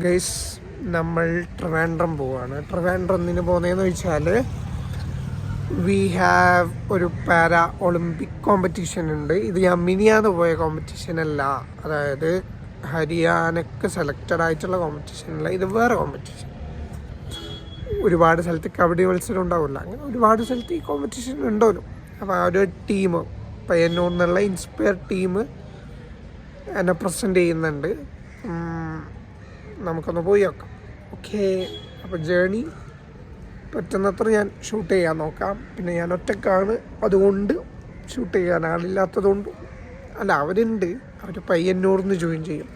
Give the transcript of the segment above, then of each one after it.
Guys, നമ്മൾ ട്രിവാൻഡ്രം പോവാണ്. ട്രിവാൻഡ്രം എന്തിനു പോകുന്നതെന്ന് വെച്ചാൽ വി ഹാവ് ഒരു പാരാ ഒളിമ്പിക് കോമ്പറ്റീഷൻ ഉണ്ട്. ഇത് ഞാൻ മിനിയാന്ന് പോയ കോമ്പറ്റീഷൻ അല്ല, അതായത് ഹരിയാനക്ക് സെലക്റ്റഡ് ആയിട്ടുള്ള കോമ്പറ്റീഷൻ അല്ല, ഇത് വേറെ കോമ്പറ്റീഷൻ. ഒരുപാട് സ്ഥലത്ത് കബഡി മത്സരം ഉണ്ടാവില്ല, അങ്ങനെ ഒരുപാട് സ്ഥലത്ത് ഈ കോമ്പറ്റീഷൻ ഉണ്ടല്ലോ. അപ്പോൾ ആ ഒരു ടീം പയ്യന്നൂർ എന്നുള്ള ഇൻസ്പയർ ടീം എന്നെ പ്രസൻറ്റ് ചെയ്യുന്നുണ്ട്. നമുക്കൊന്ന് പോയി നോക്കാം. ഓക്കെ, അപ്പോൾ ജേണി പറ്റുന്നത്ര ഞാൻ ഷൂട്ട് ചെയ്യാൻ നോക്കാം. പിന്നെ ഞാൻ ഒറ്റക്കാണ്, അതുകൊണ്ട് ഷൂട്ട് ചെയ്യാൻ ആളില്ലാത്തതുകൊണ്ട് അല്ല, അവരുണ്ട്, അവർ പയ്യന്നൂർന്ന് ജോയിൻ ചെയ്യും.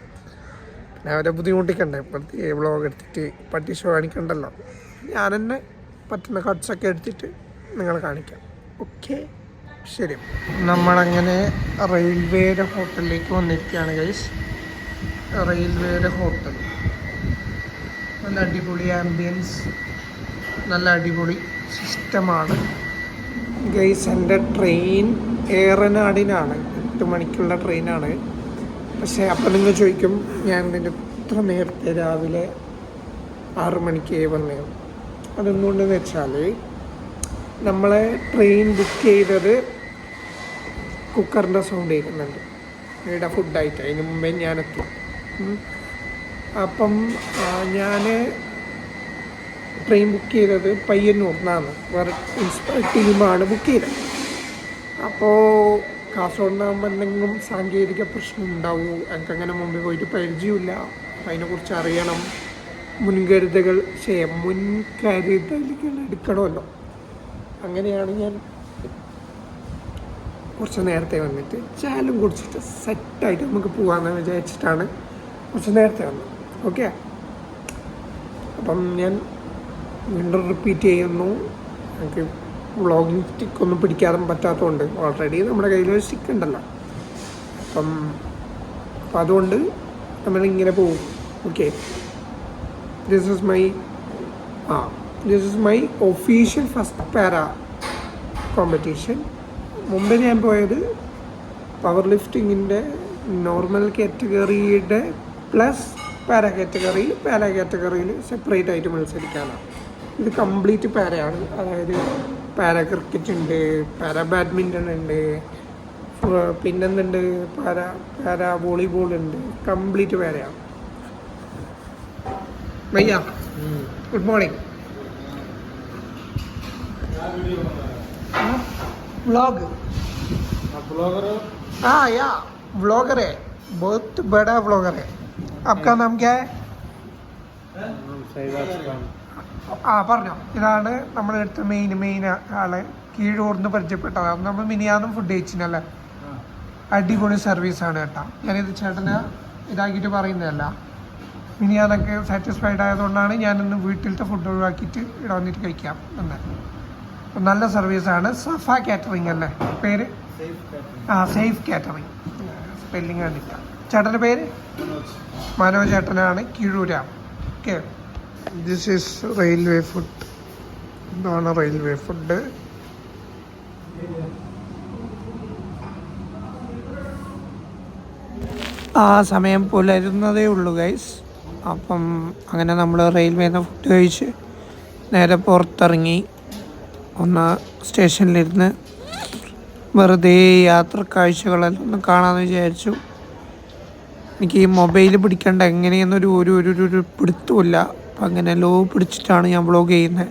പിന്നെ അവരെ ബുദ്ധിമുട്ടിക്കണ്ടേ, ഇപ്പോഴത്തെ വ്ളോഗ് എടുത്തിട്ട് പട്ടി ഷോ കാണിക്കണ്ടല്ലോ. ഞാൻ തന്നെ പറ്റുന്ന കട്ട്സൊക്കെ എടുത്തിട്ട് നിങ്ങളെ കാണിക്കാം. ഓക്കെ, ശരി. നമ്മളങ്ങനെ റെയിൽവേയുടെ ഹോട്ടലിലേക്ക് വന്നിരിക്കുകയാണ് ഗൈസ്. റെയിൽവേയുടെ ഹോട്ടൽ നല്ല അടിപൊളി ആംബിയൻസ്, നല്ല അടിപൊളി സിസ്റ്റമാണ് ഗൈസ്. എൻ്റെ ട്രെയിൻ ഏറനാടിനാണ്, 8 മണിക്കുള്ള ട്രെയിനാണ്. പക്ഷേ അപ്പം നിങ്ങൾ ചോദിക്കും, ഞാൻ ഇതിൻ്റെ ഇത്ര നേരത്തെ രാവിലെ 6 മണിക്ക് വന്നത്. അതെന്തുകൊണ്ടെന്ന് വെച്ചാൽ നമ്മളെ ട്രെയിൻ ബുക്ക് ചെയ്തത് കുക്കറിൻ്റെ സൗണ്ട് കേൾക്കുന്നുണ്ട് ഇവിടെ ഫുഡായിട്ട്. അതിന് മുമ്പേ ഞാനെത്തും. അപ്പം ഞാൻ ട്രെയിൻ ബുക്ക് ചെയ്തത് പയ്യന്നൂർന്നാണ്, വേറെ ടീമാണ് ബുക്ക് ചെയ്തത്. അപ്പോൾ കാസർഗോഡിനാകുമ്പോൾ എന്തെങ്കിലും സാങ്കേതിക പ്രശ്നം ഉണ്ടാവുമോ, എനിക്കങ്ങനെ മുമ്പിൽ പോയിട്ട് പരിചയമില്ല. അപ്പം അതിനെക്കുറിച്ച് അറിയണം, മുൻകരുതലുകൾ എടുക്കണമല്ലോ. അങ്ങനെയാണ് ഞാൻ കുറച്ച് നേരത്തെ വന്നിട്ട് ചാലും കുടിച്ചിട്ട് സെറ്റായിട്ട് നമുക്ക് പോകാമെന്ന് വിചാരിച്ചിട്ടാണ് കുറച്ച് നേരത്തെ വന്നത്. ഓക്കെ, അപ്പം ഞാൻ വീണ്ടും റിപ്പീറ്റ് ചെയ്യുന്നു, എനിക്ക് വ്ളോഗിങ് സ്റ്റിക്കൊന്നും പിടിക്കാതെ പറ്റാത്തതുകൊണ്ട്. ഓൾറെഡി നമ്മുടെ കയ്യിലൊരു സ്റ്റിക്ക് ഉണ്ടല്ലോ, അപ്പം അതുകൊണ്ട് നമ്മളിങ്ങനെ പോകും. Okay, this is my official first para competition. മുമ്പ് ഞാൻ പോയത് പവർ ലിഫ്റ്റിങ്ങിൻ്റെ നോർമൽ കാറ്റഗറിയുടെ പ്ലസ് പാരാ കാറ്റഗറിയിൽ സെപ്പറേറ്റ് ആയിട്ട് മത്സരിക്കാനാണ്. ഇത് കംപ്ലീറ്റ് പാരയാണ്, അതായത് പാരാ ക്രിക്കറ്റ് ഉണ്ട്, പാരാ ബാഡ്മിൻ്റൺ ഉണ്ട്, പിന്നെന്തുണ്ട്, പാരാ വോളിബോൾ ഉണ്ട്, കംപ്ലീറ്റ് പാരയാണ്. ഭയ്യ, ഗുഡ് മോർണിംग. व्लॉग हाँ या व्लॉगर है, बहुत बड़ा व्लॉगर है. आपका नाम क्या है? ആ പറഞ്ഞോ. ഇതാണ് നമ്മുടെ അടുത്ത് മെയിൻ ആള്, കീഴൂർന്ന് പരിചയപ്പെട്ടതാണ്. നമ്മൾ മിനിയാന്നും ഫുഡ് കഴിച്ചിനല്ലേ, അടിപൊളി സർവീസാണ് കേട്ടോ. ഞാനിത് ചേട്ടനെ ഇതാക്കിയിട്ട് പറയുന്നതല്ല, മിനിയാന്നൊക്കെ സാറ്റിസ്ഫൈഡ് ആയതുകൊണ്ടാണ് ഞാനിന്ന് വീട്ടിലത്തെ ഫുഡ് ഒഴിവാക്കിയിട്ട് ഇവിടെ വന്നിട്ട് കഴിക്കാം എന്ന്. നല്ല സർവീസാണ്. സഫ കാറ്ററിംഗ് അല്ലേ പേര്? സേഫ് കാറ്ററിംഗ്, സ്പെല്ലിങ് കണ്ടില്ല. ചേട്ടൻ്റെ പേര് മനോജ് ചേട്ടനാണ്, കീഴൂരാണ്. Okay, this is railway food. ഇതാണ് റെയിൽവേ ഫുഡ്. ആ സമയം പുലരുന്നതേ ഉള്ളൂ ഗൈസ്. അപ്പം അങ്ങനെ നമ്മൾ റെയിൽവേന്ന് ഫുഡ് കഴിച്ച് നേരെ പുറത്തിറങ്ങി ഒന്ന് സ്റ്റേഷനിലിരുന്ന് വെറുതെ യാത്ര കാഴ്ചകളെല്ലാം ഒന്ന് കാണാമെന്ന് വിചാരിച്ചു. എനിക്ക് ഈ മൊബൈൽ പിടിക്കേണ്ട എങ്ങനെയെന്നൊരു ഒരു പിടുത്തമില്ല. അപ്പം അങ്ങനെ ലോ പിടിച്ചിട്ടാണ് ഞാൻ വ്ളോഗ് ചെയ്യുന്നത്.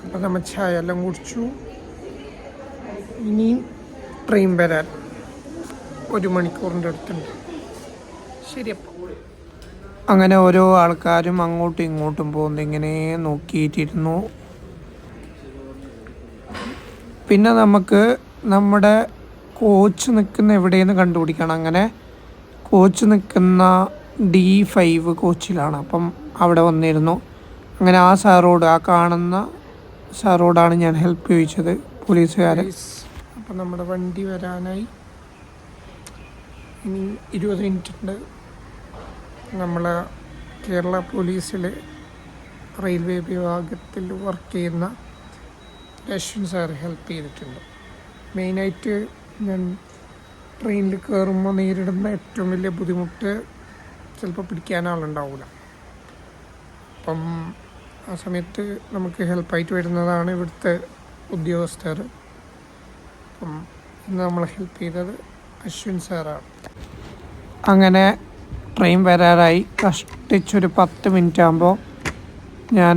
അപ്പം നമ്മൾ ചായ എല്ലാം കുടിച്ചു. ഇനിയും ട്രെയിൻ വരാൻ 1 മണിക്കൂറിൻ്റെ അടുത്തുണ്ട്. ശരി, അപ്പം അങ്ങനെ ഓരോ ആൾക്കാരും അങ്ങോട്ടും ഇങ്ങോട്ടും പോകുന്നത് ഇങ്ങനെ നോക്കിയിട്ടിരുന്നു. പിന്നെ നമുക്ക് നമ്മുടെ കോച്ച് നിൽക്കുന്ന എവിടെയെന്ന് കണ്ടുപിടിക്കണം. അങ്ങനെ കോച്ച് നിൽക്കുന്ന D5 കോച്ചിലാണ്. അപ്പം അവിടെ വന്നിരുന്നു. അങ്ങനെ ആ സാറോട്, ആ കാണുന്ന സാറോടാണ് ഞാൻ ഹെൽപ്പ് ചോദിച്ചത്, പോലീസുകാരൻ. അപ്പം നമ്മുടെ വണ്ടി വരാനായി. ഇനി 20 മിനിറ്റ് ഉണ്ട്. നമ്മളെ കേരള പോലീസിൽ റെയിൽവേ വിഭാഗത്തിൽ വർക്ക് ചെയ്യുന്ന അശ്വിൻ സാർ ഹെൽപ്പ് ചെയ്തിട്ടുണ്ട്. മെയിനായിട്ട് ഞാൻ ട്രെയിനിൽ കയറുമ്പോൾ നേരിടുന്ന ഏറ്റവും വലിയ ബുദ്ധിമുട്ട് ചിലപ്പോൾ പിടിക്കാൻ ആളുണ്ടാവില്ല. അപ്പം ആ സമയത്ത് നമുക്ക് ഹെൽപ്പായിട്ട് വരുന്നതാണ് ഇവിടുത്തെ ഉദ്യോഗസ്ഥർ. അപ്പം ഇന്ന് നമ്മളെ ഹെൽപ്പ് ചെയ്തത് അശ്വിൻ സാറാണ്. അങ്ങനെ ട്രെയിൻ വരാറായി. കഷ്ടിച്ചൊരു 10 മിനിറ്റ് ആകുമ്പോൾ ഞാൻ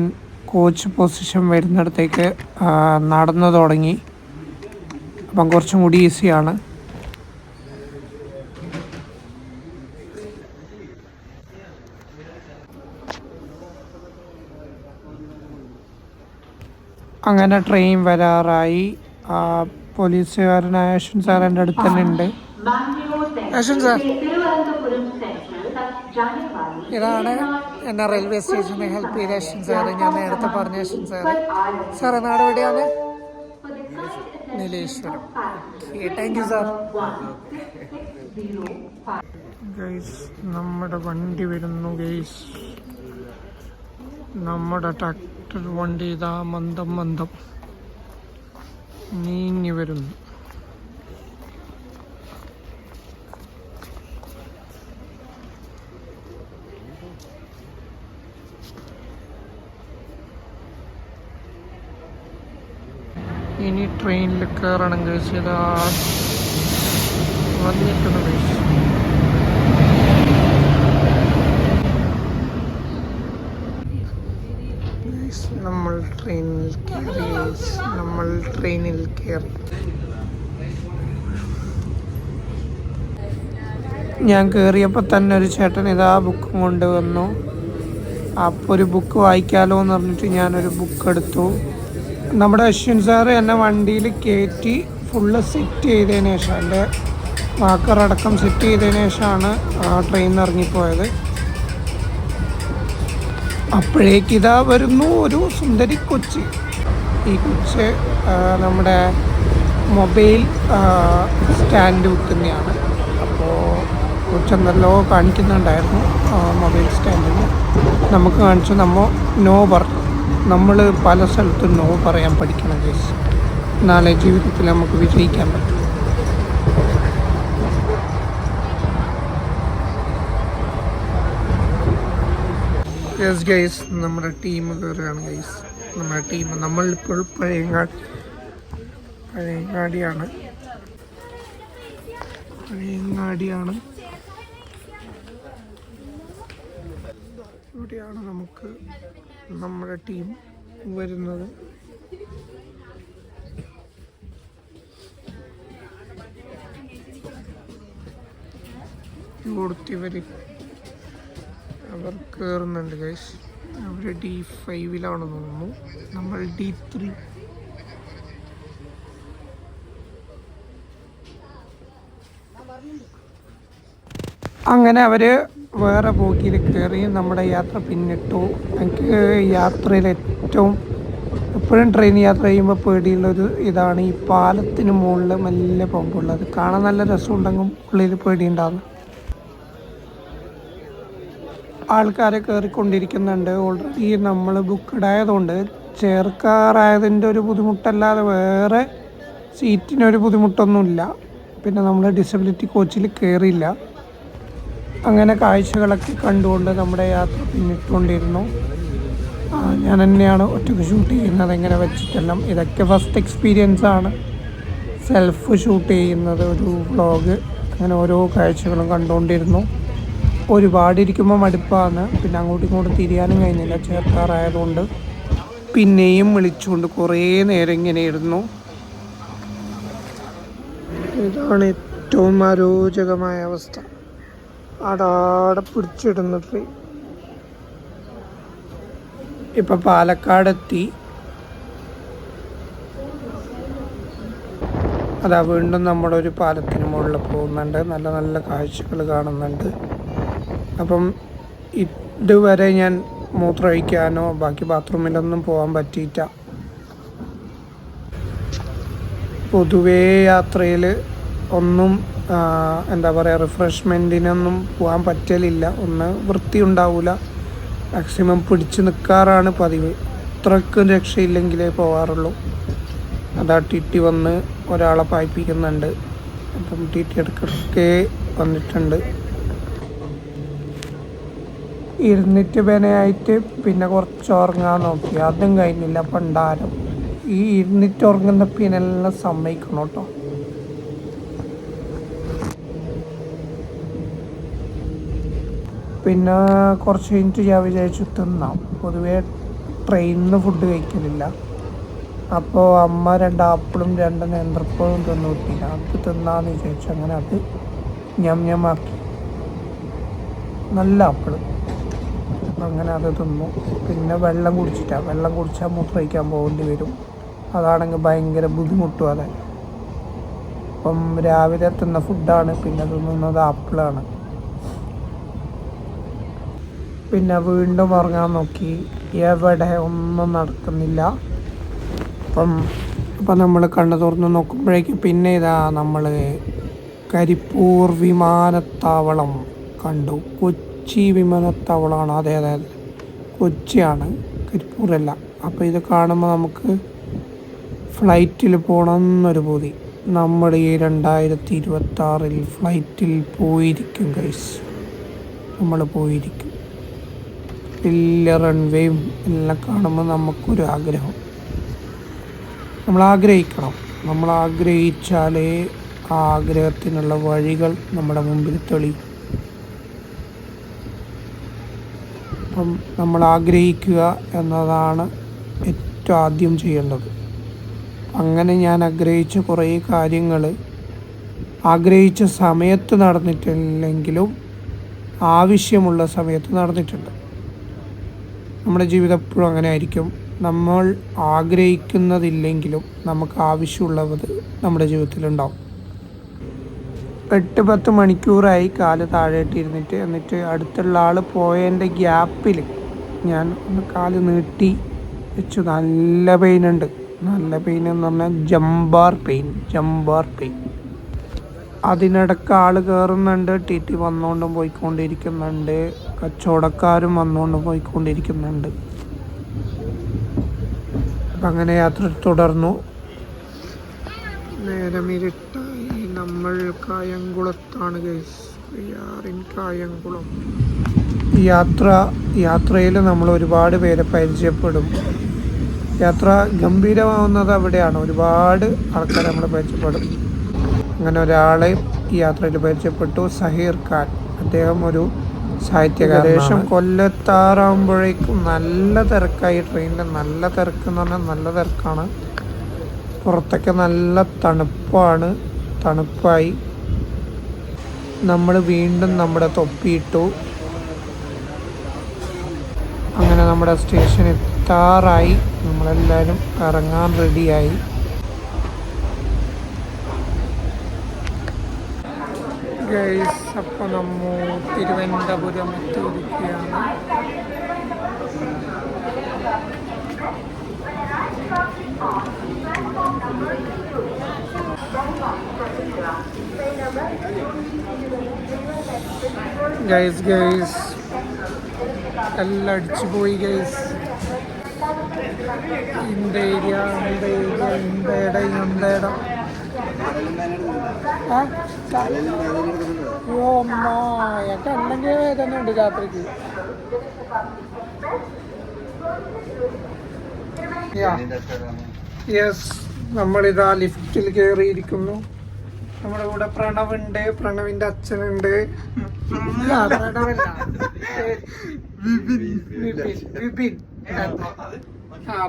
കോച്ച് പൊസിഷൻ വരുന്നിടത്തേക്ക് നടന്നു തുടങ്ങി. അപ്പം കുറച്ചും കൂടി ഈസിയാണ്. അങ്ങനെ ട്രെയിൻ വരാറായി. പോലീസുകാരനായ അശ്വിൻ സാർ എൻ്റെ അടുത്ത് തന്നെ ഉണ്ട്. അശ്വിൻ സാർ, ഇതാണ് എന്നെ റെയിൽവേ സ്റ്റേഷനിൽ ഹെൽപ്പ് ചെയ്ത അശ്വിൻ സാർ. ഞാൻ നേരത്തെ പറഞ്ഞ അശ്വിൻ സാർ. സാറേ, നാട് എവിടെയാണ്? Nileshwaram. Thank you sir. Guys, നമ്മുടെ വണ്ടി വരുന്നു. ഗൈസ്, നമ്മുടെ ട്രാക്ടർ വണ്ടി ഇതാ മന്ദം മന്ദം നീങ്ങി വരുന്നു. ഇനി ട്രെയിനിൽ കയറണം ഗൈസ്. ഇതാ വന്നിട്ടുണ്ട് ഗൈസ്. നമ്മൾ ട്രെയിനിൽ കയറി. ഞാൻ കയറിയപ്പോൾ തന്നെ ഒരു ചേട്ടൻ ഇതാ ബുക്കും കൊണ്ടുവന്നു. അപ്പോൾ ഒരു ബുക്ക് വായിക്കാമല്ലോ എന്ന് പറഞ്ഞിട്ട് ഞാനൊരു ബുക്ക് എടുത്തു. നമ്മുടെ അശ്വിൻ സാറ് എന്നെ വണ്ടിയിൽ കയറ്റി ഫുള്ള് സെറ്റ് ചെയ്തതിന് ശേഷം, എൻ്റെ വാക്കറടക്കം സെറ്റ് ചെയ്തതിന് ശേഷമാണ് ട്രെയിനിൽ ഇറങ്ങിപ്പോയത്. അപ്പോഴേക്കിതാ വരുന്നു ഒരു സുന്ദരി കൊച്ച്. ഈ കൊച്ച് നമ്മുടെ മൊബൈൽ സ്റ്റാൻഡ് വിൽക്കുന്നതാണ്. അപ്പോൾ കൊച്ചെന്നല്ലോ കാണിക്കുന്നുണ്ടായിരുന്നു മൊബൈൽ സ്റ്റാൻഡിൽ. നമുക്ക് കാണിച്ചു. നമ്മൾ പല സ്ഥലത്തും നോ പറയാൻ പഠിക്കണം ഗൈസ്. നാളെ ജീവിതത്തിൽ നമുക്ക് വിജയിക്കാൻ പറ്റും. യെസ് ഗൈസ്, നമ്മുടെ ടീം കയറുകയാണ് ഗൈസ്. നമ്മുടെ ടീം നമ്മളിപ്പോൾ പഴയങ്ങാടിയാണ്. ഇവിടെയാണ് നമുക്ക് നമ്മുടെ ടീം വരുന്നത്. കൊടുത്തിവർ അവർ കയറുന്നുണ്ട് ഗൈസ്. അവർ D5 തോന്നുന്നു, നമ്മൾ D3. അങ്ങനെ അവർ വേറെ ബോഗിയിൽ കയറി നമ്മുടെ യാത്ര പിന്നിട്ടു. എനിക്ക് യാത്രയിൽ എപ്പോഴും ട്രെയിൻ യാത്ര ചെയ്യുമ്പോൾ പേടിയുള്ളൊരു ഇതാണ് ഈ പാലത്തിന് മുകളിൽ മെല്ലെ പോകുമ്പോഴുള്ളത്. കാണാൻ നല്ല രസമുണ്ടെങ്കിലും ഉള്ളിൽ പേടിയുണ്ടാകുന്നു. ആൾക്കാരെ കയറിക്കൊണ്ടിരിക്കുന്നുണ്ട്. ഓൾറെഡി നമ്മൾ ബുക്ക്ഡ് ആയതുകൊണ്ട് ചേർക്കാറായതിൻ്റെ ഒരു ബുദ്ധിമുട്ടല്ലാതെ വേറെ സീറ്റിനൊരു ബുദ്ധിമുട്ടൊന്നുമില്ല. പിന്നെ നമ്മൾ ഡിസബിലിറ്റി കോച്ചിൽ കയറിയില്ല. അങ്ങനെ കാഴ്ചകളൊക്കെ കണ്ടുകൊണ്ട് നമ്മുടെ യാത്ര പിന്നിട്ടുകൊണ്ടിരുന്നു. ഞാൻ തന്നെയാണ് ഒറ്റയ്ക്ക് ഷൂട്ട് ചെയ്യുന്നത്, എങ്ങനെ വെച്ചിട്ടെല്ലാം. ഇതൊക്കെ ഫസ്റ്റ് എക്സ്പീരിയൻസ് ആണ്, സെൽഫ് ഷൂട്ട് ചെയ്യുന്നത്, ഒരു വ്ളോഗ്. അങ്ങനെ ഓരോ കാഴ്ചകളും കണ്ടുകൊണ്ടിരുന്നു. ഒരുപാടിരിക്കുമ്പോൾ മടുപ്പാണ്. പിന്നെ അങ്ങോട്ടും ഇങ്ങോട്ടും തിരിയാനും കഴിഞ്ഞില്ല ചേർക്കാറായതുകൊണ്ട്. പിന്നെയും വിളിച്ചുകൊണ്ട് കുറേ നേരം ഇങ്ങനെ ഇരുന്നു. ഇതാണ് ഏറ്റവും അരോചകമായ അവസ്ഥ. ആടാടെ പിടിച്ചിടുന്ന ട്രെയിൻ. ഇപ്പം പാലക്കാടെത്തി. അതാ വീണ്ടും നമ്മളൊരു പാലത്തിന് മുകളിൽ പോകുന്നുണ്ട്. നല്ല നല്ല കാഴ്ചകൾ കാണുന്നുണ്ട്. അപ്പം ഇതുവരെ ഞാൻ മൂത്രമൊഴിക്കാനോ ബാക്കി ബാത്റൂമിലൊന്നും പോകാൻ പറ്റിയില്ല. പൊതുവേ യാത്രയിൽ ഒന്നും എന്താ പറയുക, റിഫ്രഷ്മെൻറ്റിനൊന്നും പോകാൻ പറ്റലില്ല. ഒന്ന് വൃത്തി ഉണ്ടാവില്ല, മാക്സിമം പിടിച്ച് നിൽക്കാറാണ് പതിവ്. അത്രയ്ക്കും രക്ഷയില്ലെങ്കിലേ പോകാറുള്ളൂ. അതാ ടി ടി വന്ന് ഒരാളെ പായിപ്പിക്കുന്നുണ്ട്. അപ്പം ടി ടി ഇടയ്ക്കിടയ്ക്ക് വന്നിട്ടുണ്ട്. ഇരുന്നിട്ട് ബനയായിട്ട് പിന്നെ കുറച്ച് ഉറങ്ങാൻ നോക്കി, അതും കഴിഞ്ഞില്ല. പണ്ടാരം ഈ ഇരുന്നിട്ട് ഉറങ്ങുന്ന പിന്നെല്ലാം സമ്മതിക്കണം കേട്ടോ. പിന്നെ കുറച്ച് കഴിഞ്ഞിട്ട് ഞാൻ വിചാരിച്ചു തിന്നാം. പൊതുവേ ട്രെയിനിൽ നിന്ന് ഫുഡ് കഴിക്കലില്ല. അപ്പോൾ അമ്മ 2 ആപ്പിളും 2 നേന്ത്രപ്പഴവും തിന്നു കിട്ടിയില്ല. അത് തിന്നാന്ന് വിചാരിച്ചു. അങ്ങനെ അത് ഞമ്മാക്കി. നല്ല ആപ്പിൾ. അങ്ങനെ അത് തിന്നു. പിന്നെ വെള്ളം കുടിച്ചാൽ മൂത്രമൊഴിക്കാൻ പോകേണ്ടി വരും. അതാണെങ്കിൽ ഭയങ്കര ബുദ്ധിമുട്ടും. അതെ, അപ്പം രാവിലെ തിന്ന ഫുഡാണ്. പിന്നെ തിന്നുന്നത് ആപ്പിളാണ്. പിന്നെ വീണ്ടും ഉറങ്ങാൻ നോക്കി, എവിടെ ഒന്നും നടക്കുന്നില്ല. അപ്പം നമ്മൾ കണ്ണു തുറന്ന് നോക്കുമ്പോഴേക്കും പിന്നെ ഇതാ നമ്മൾ കരിപ്പൂർ വിമാനത്താവളം കണ്ടു. കൊച്ചി വിമാനത്താവളമാണ്. അതെ, കൊച്ചിയാണ്, കരിപ്പൂരല്ല. അപ്പോൾ ഇത് കാണുമ്പോൾ നമുക്ക് ഫ്ലൈറ്റിൽ പോകണം എന്നൊരു പൂതി. നമ്മൾ ഈ 2026 ഫ്ലൈറ്റിൽ പോയിരിക്കും ഗൈസ്. നമ്മൾ പോയിരിക്കും. വലിയ റൺവേയും എല്ലാം കാണുമ്പോൾ നമുക്കൊരു ആഗ്രഹം. നമ്മൾ ആഗ്രഹിച്ചാലേ ആ ആഗ്രഹത്തിനുള്ള വഴികൾ നമ്മുടെ മുമ്പിൽ തെളിയും. അപ്പം നമ്മൾ ആഗ്രഹിക്കുക എന്നതാണ് ഏറ്റവും ആദ്യം ചെയ്യേണ്ടത്. അങ്ങനെ ഞാൻ ആഗ്രഹിച്ച കുറേ കാര്യങ്ങൾ ആഗ്രഹിച്ച സമയത്ത് നടന്നിട്ടില്ലെങ്കിലും ആവശ്യമുള്ള സമയത്ത് നടന്നിട്ടുണ്ട്. നമ്മുടെ ജീവിതം എപ്പോഴും അങ്ങനെ ആയിരിക്കും. നമ്മൾ ആഗ്രഹിക്കുന്നതില്ലെങ്കിലും നമുക്ക് ആവശ്യമുള്ളത് നമ്മുടെ ജീവിതത്തിലുണ്ടാവും. 8-10 മണിക്കൂറായി കാല് താഴെയിട്ടിരുന്നിട്ട്. എന്നിട്ട് അടുത്തുള്ള ആൾ പോയതിൻ്റെ ഗ്യാപ്പിൽ ഞാൻ ഒന്ന് കാല് നീട്ടി വെച്ചു. നല്ല പെയിനുണ്ട്. നല്ല പെയിൻ എന്ന് പറഞ്ഞാൽ ജമ്പാർ പെയിൻ. അതിനിടയ്ക്ക് ആൾ കയറുന്നുണ്ട്. ടി ടി വന്നുകൊണ്ടും പോയിക്കൊണ്ടിരിക്കുന്നുണ്ട്. കച്ചവടക്കാരും വന്നുകൊണ്ടും പോയിക്കൊണ്ടിരിക്കുന്നുണ്ട്. അപ്പം അങ്ങനെ യാത്ര തുടർന്നു. നേരം ഇരുട്ടായി. നമ്മൾ കായംകുളത്താണ് ഗൈസ്. കായംകുളം. യാത്രയിൽ നമ്മൾ ഒരുപാട് പേരെ പരിചയപ്പെടും. യാത്ര ഗംഭീരമാവുന്നത് അവിടെയാണ്. ഒരുപാട് ആൾക്കാരെ നമ്മൾ പരിചയപ്പെടും. അങ്ങനെ ഒരാളെ ഈ യാത്രയിൽ പരിചയപ്പെട്ടു, സഹീർ ഖാൻ. അദ്ദേഹം ഒരു സാഹിത്യകാരനാണ്. കൊല്ലത്താറാകുമ്പോഴേക്കും നല്ല തിരക്കായി. ട്രെയിനിൽ നല്ല തിരക്ക് എന്ന് പറഞ്ഞാൽ നല്ല തിരക്കാണ്. പുറത്തൊക്കെ നല്ല തണുപ്പായി. നമ്മൾ വീണ്ടും നമ്മുടെ തൊപ്പിയിട്ടു. അങ്ങനെ നമ്മുടെ സ്റ്റേഷൻ എത്താറായി. നമ്മളെല്ലാവരും ഇറങ്ങാൻ റെഡിയായി. ഗൈസ്, അപ്പോൾ നമ്മൾ തിരുവനന്തപുരം എത്തിയിരിക്കുകയാണ്. ഗൈസ് എല്ലാം അടിച്ചു പോയി ഗൈസ്. കണ്ണെങ്കിൽ വേദന ഉണ്ട് രാത്രിക്ക്. യെസ്, നമ്മളിതാ ലിഫ്റ്റിൽ കയറിയിരിക്കുന്നു. നമ്മുടെ കൂടെ പ്രണവുണ്ട്, പ്രണവിന്റെ അച്ഛനുണ്ട്. പ്രണവല്ല, വിപിൻ.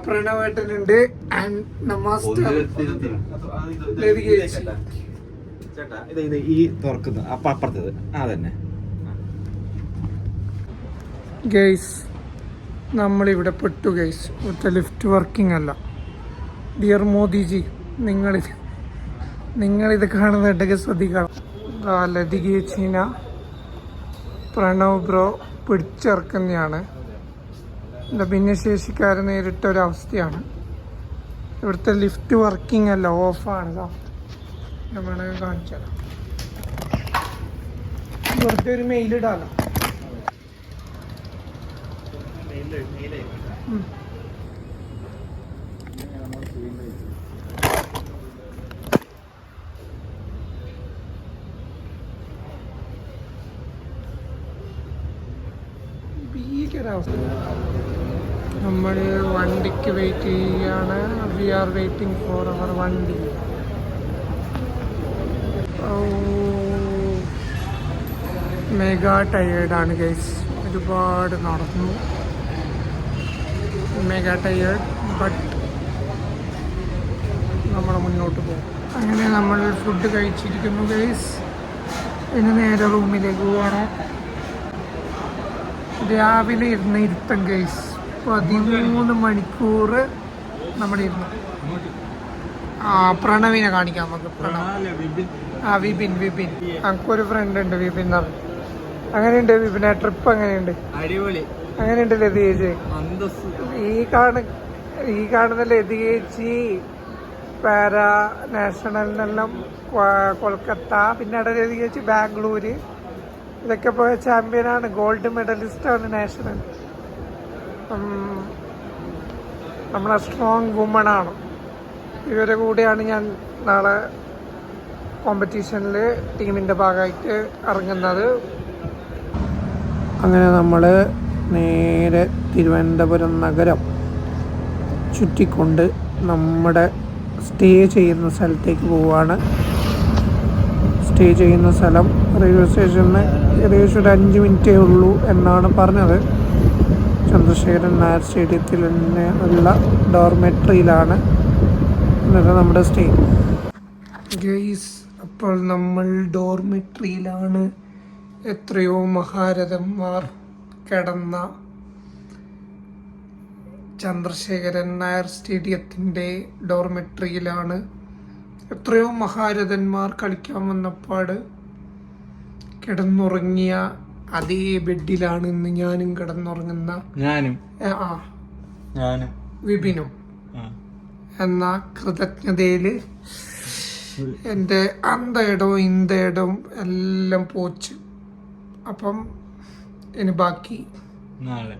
പ്രണവേട്ടനുണ്ട്. ഗൈസ്, നമ്മളിവിടെ പെട്ടു ഗൈസ്. ഇവിടുത്തെ ലിഫ്റ്റ് വർക്കിംഗ് അല്ല. ഡിയർ മോദിജി, നിങ്ങളിത് കാണുന്നുണ്ടെങ്കിൽ ശ്രദ്ധിക്കണം. ലതിക ചീന പ്രണവ് ബ്രോ പിടിച്ചിറക്കുന്നതാണ്. എന്താ ഭിന്നശേഷിക്കാരൻ നേരിട്ട ഒരവസ്ഥയാണ്. ഇവിടുത്തെ ലിഫ്റ്റ് വർക്കിംഗ് അല്ല, ഓഫാണ്. നമ്മളെ കാണിച്ചാലോ, വെറുതെ ഒരു മെയിൽ ഇടാലോ. ഭീകരാവസ്ഥ. നമ്മൾ വണ്ടിക്ക് വെയിറ്റ് ചെയ്യുകയാണ്. വി ആർ വെയിറ്റിംഗ് ഫോർ അവർ വണ്ടി. മെഗാ ടയേർഡാണ് ഗൈസ്, ഒരുപാട് നടന്നു. മെഗാ ടയേർഡ്, ബട്ട് നമ്മൾ മുന്നോട്ട് പോകും. അങ്ങനെ നമ്മൾ ഫുഡ് കഴിച്ചിരിക്കുന്നു ഗൈസ്. ഇനി നേരെ റൂമിലേക്ക് പോവാണ്. രാവിലെ ഇരുന്ന് ഇരുത്തം ഗൈസ്, 13 മണിക്കൂർ നമ്മളിരുന്നു. പ്രണവിനെ കാണിക്കാം നമുക്ക്. വിപിൻ നമുക്കൊരു ഫ്രണ്ട് ഉണ്ട്, വിപിൻ എന്ന് പറഞ്ഞു. അങ്ങനെയുണ്ട് വിപിനെ, ട്രിപ്പ് എങ്ങനെയുണ്ട്? അടിപൊളി. അങ്ങനെയുണ്ട് ലതീജ്. ഈ കാണുന്ന ലതീജ് പാരാ നാഷണലിനെല്ലാം കൊൽക്കത്ത, പിന്നെ ലതീജ് ബാംഗ്ലൂര്, ഇതൊക്കെ പോയ ചാമ്പ്യനാണ്, ഗോൾഡ് മെഡലിസ്റ്റാണ് നാഷണൽ. നമ്മളെ സ്ട്രോങ് വുമണാണ്. ഇവരെ കൂടെയാണ് ഞാൻ നാളെ കോമ്പറ്റീഷനിൽ ടീമിൻ്റെ ഭാഗമായിട്ട് ഇറങ്ങുന്നത്. അങ്ങനെ നമ്മൾ നേരെ തിരുവനന്തപുരം നഗരം ചുറ്റിക്കൊണ്ട് നമ്മുടെ സ്റ്റേ ചെയ്യുന്ന സ്ഥലത്തേക്ക് പോവുകയാണ്. സ്റ്റേ ചെയ്യുന്ന സ്ഥലം റെയിൽവേ സ്റ്റേഷനിൽ ഏകദേശം ഒരു 5 മിനിറ്റേ ഉള്ളൂ എന്നാണ് പറഞ്ഞത്. ചന്ദ്രശേഖരൻ നായർ സ്റ്റേഡിയത്തിൽ തന്നെ ഉള്ള ഡോർമെട്രിയിലാണ് ഇന്നത്തെ നമ്മുടെ സ്റ്റേ. ഗൈസ്, അപ്പോൾ നമ്മൾ ഡോർമെട്രിയിലാണ്. എത്രയോ മഹാരഥന്മാർ കിടന്ന ചന്ദ്രശേഖരൻ നായർ സ്റ്റേഡിയത്തിൻ്റെ ഡോർമെട്രിയിലാണ്. എത്രയോ മഹാരഥന്മാർ കളിക്കാൻ വന്നപ്പാട് കിടന്നുറങ്ങിയ അതേ ബെഡിലാണ് ഇന്ന് ഞാനും കിടന്നുറങ്ങുന്ന. വിപിനും എന്ന കൃതജ്ഞതയിൽ എൻ്റെ അന്തയിടവും ഇന്ത്യയിടവും എല്ലാം പോച്ച്. അപ്പം ഇനി ബാക്കി നാളെ.